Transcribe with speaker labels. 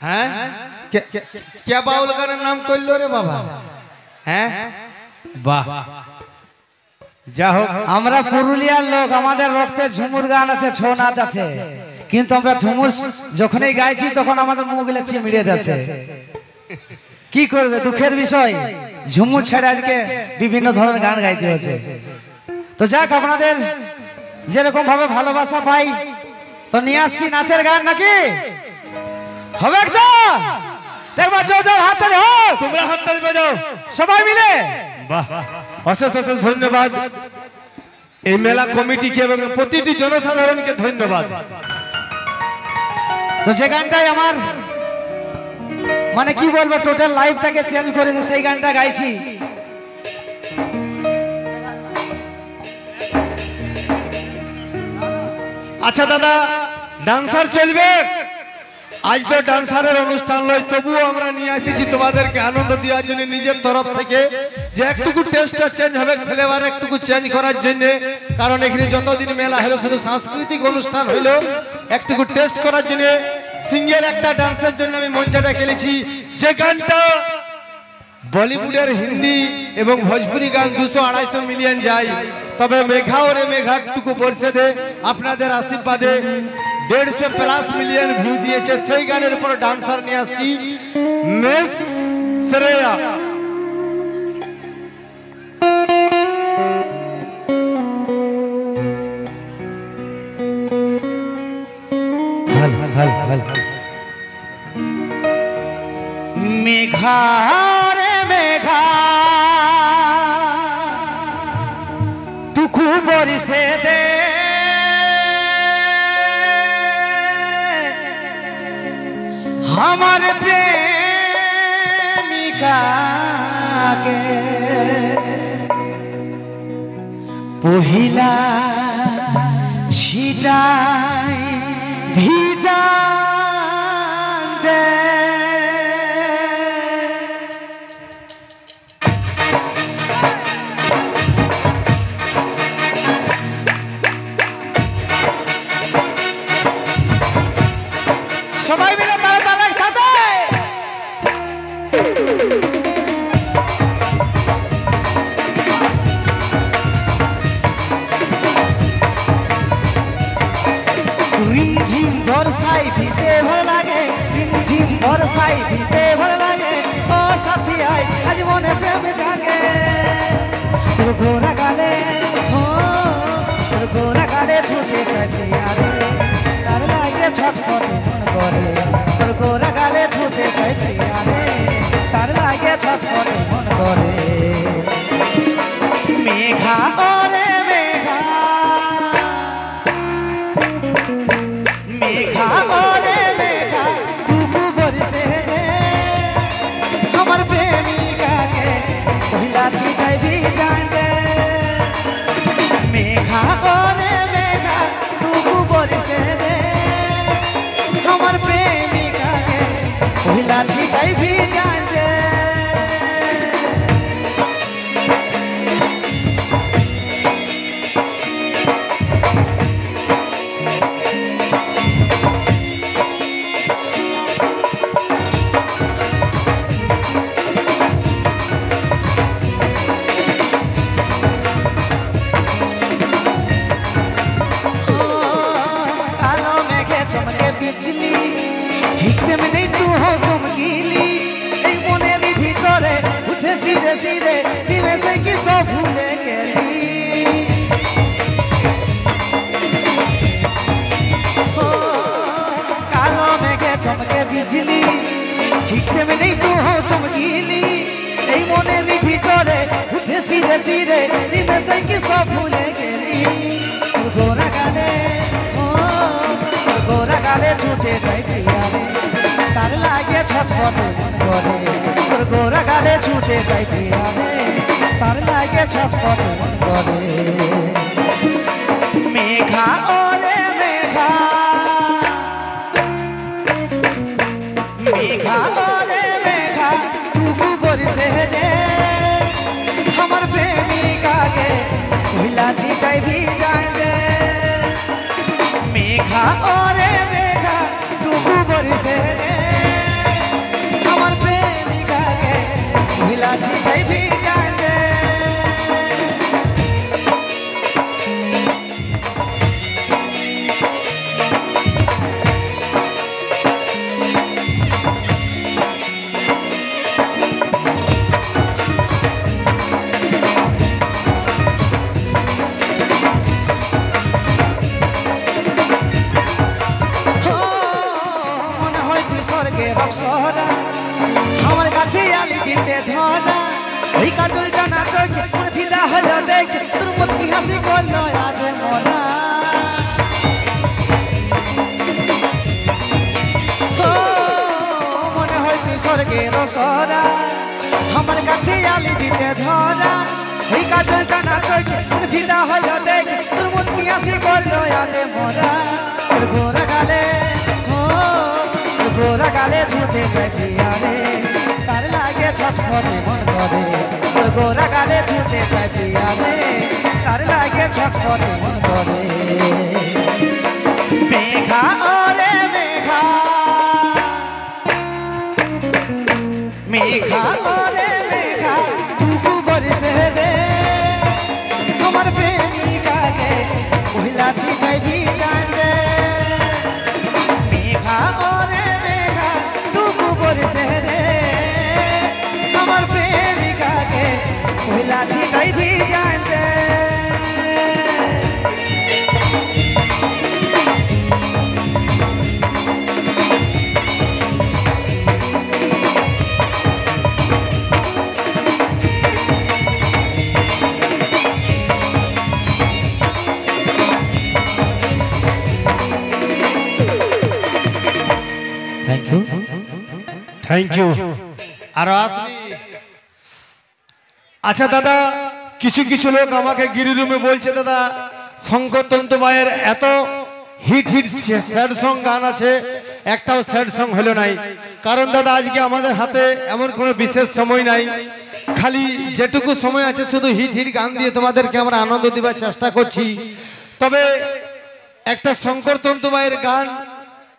Speaker 1: হ্যাঁ কে বাউল গানের নাম করলো রে বাবা? হ্যাঁ বাহ, যা হোক
Speaker 2: আমরা পুরুলিয়ার লোক, আমাদের রক্তে ঝুমুর গান আছে, ছৌ নাচ আছে, কিন্তু আমরা ঝুমুর যখনই গাইছি তখন আমাদের মুখগুলো চিমড়ে যাচ্ছে। কি করবে, দুঃখের বিষয়, ঝুমুর ছেড়ে আজকে বিভিন্ন ধরনের গান গাইতে হচ্ছে। তো যাক, আপনাদের যেরকম ভাবে ভালোবাসা পাই তো নিয়ে আসছি নাচের গান, নাকি হবে একটা? দেখবা জোরদার হাততালি হোক,
Speaker 1: তোমরা হাততালি বাজাও
Speaker 2: সবাই মিলে।
Speaker 1: বাহ, অশেষ অশেষ ধন্যবাদ এই মেলা কমিটিকে এবং প্রতিটি জনসাধারণকে ধন্যবাদ।
Speaker 2: তো যে গানটাই আমার মানে কি বলবো টোটাল লাইফটাকে চেঞ্জ করেছে, সেই গানটা গাইছি।
Speaker 1: আচ্ছা দাদা, ডান্সার চলবে? আজ তো ডান্সারের অনুষ্ঠান নয়, তবুও আমরা নিয়ে আসতেছি তোমাদেরকে আনন্দ দেওয়ার জন্য নিজের তরফ থেকে, যে একটুকু টেস্টটা চেঞ্জ হবে, ফ্লেভার একটুকু চেঞ্জ করার জন্য। কারণ এখানে যতদিন মেলা হলো শুধু সাংস্কৃতিক অনুষ্ঠান হলো, একটুকু টেস্ট করার জন্য সিঙ্গেল একটা ডান্সের জন্য আমি মঞ্চটা খেলেছি। যে গানটা বলিউডের হিন্দি এবং ভোজপুরি গান 200-250 মিলিয়ন যায়, তবে মেঘা ওরে মেঘাটুকু বর্ষে দে আপনাদের আশীর্বাদে 150+ মিলিয়ন ভিউ দিয়েছে। সেই গানের উপর ডান্সার নিয়ে আসছি, মিস শ্রেয়া।
Speaker 2: মেঘা রে মেঘা টুকু বরিশে দে, আমার প্রেমিকাকে পহিলা ছিটাই ভিজা দে। সবাই মিলে তারা তালাক সাথে রিমঝিম বর্ষায় ভিজতে ভালো লাগে, রিমঝিম বর্ষায় ভিজতে ভালো লাগে, ও সাথী আয় আজ মনে প্রেম জাগে। তোর গোরা গালে, ও তোর গোরা গালে ছুটে চাই প্রিয়ারে, তার লাগে ছটফট মন করে। তোর গোরা গালে ছুটে চাই প্রিয়ারে, তার লাগে ছটফট মন করে। মেঘা ওরে মেঘা, মেঘা ওরে মেঘা টুকু বরিশে দে, আমার প্রেমিকাকে পহিলা ছিটাই ভিজাই দে। মেঘা ওরে মেঘা টুকু বরিশে দে, আমার প্রেমিকাকে পহিলা ছিটাই ভিজাই দে। ঠিক তেমনি তু হো চমকিলি, এই মনের ভিতরে উঠে সিরে সিরে দিবে সে কি সব ভুলে গেলি। কালো মেঘে চমকে বিজলি, ঠিক তেমনি তু হো চমকিলি, এই মনের ভিতরে উঠে সিরে সিরে দিবে সে কি সব ভুলে গেলি। গোরা গালে, গোরা গালে ছুটে চাই প্রিয়ারে, তার লাগে ছটফট মন করে। তোর গোরা গালে ছুটে চাই প্রিয়ারে, তার লাগে ছটফট মন করে। মেঘা ওরে মেঘা, মেঘা ওরে মেঘা টুকু বরিশে দে, আমার প্রেমিকাকে পহিলা ছিটাই ভিজাই দে। মেঘা ওরে মেঘা টুকু বরিশে দে, স্বর্গের অপ্সরা আমার কাছে আলি দিতে ধরা ওই কাজলটা না চোখে মন ফিদা হলো দেখে তোর মুচকি হাসি করলো আজ মরা মনে হয় তুই স্বর্গের অপ্সরা আমার কাছে আলি দিতে ধরা ওই কাজলটা না চোখে মন ফিদা হলো দেখে তোর মুচকি হাসি করলো আজ মরা তোর গোরা গালে গোরা গালে ঝুঁতে চাই প্রিয়ারে তার লাগে ছটফটে মন করে তোর গোরা গালে ঝুঁতে চাই প্রিয়ারে তার লাগে ছটফটে মন করে মেঘা ওরে মেঘা মেঘা ওরে মেঘা টুকু বরিশে দে আমার প্রেমিকাকে পহিলা ছিটাইবি জান দে মেঘা ওরে মেঘা টুকু বরিশে দে আমার প্রেমিকাকে পহিলা ছিটাইবি জান দে
Speaker 1: থ্যাংক ইউ আর আসলি আচ্ছা দাদা কিছু কিছু লোক আমাকে গিরি রুমে বলছে দাদা শঙ্কর তন্তুবাইয়ের এত হিট হিট স্যাড সং গান আছে একটাও স্যাড সং হলো নাই কারণ দাদা আজকে আমাদের হাতে এমন কোনো বিশেষ সময় নাই খালি যেটুকু সময় আছে শুধু হিট হিট গান দিয়ে তোমাদেরকে আমরা আনন্দ দেওয়ার চেষ্টা করছি তবে একটা শঙ্কর তন্তুবাইয়ের গান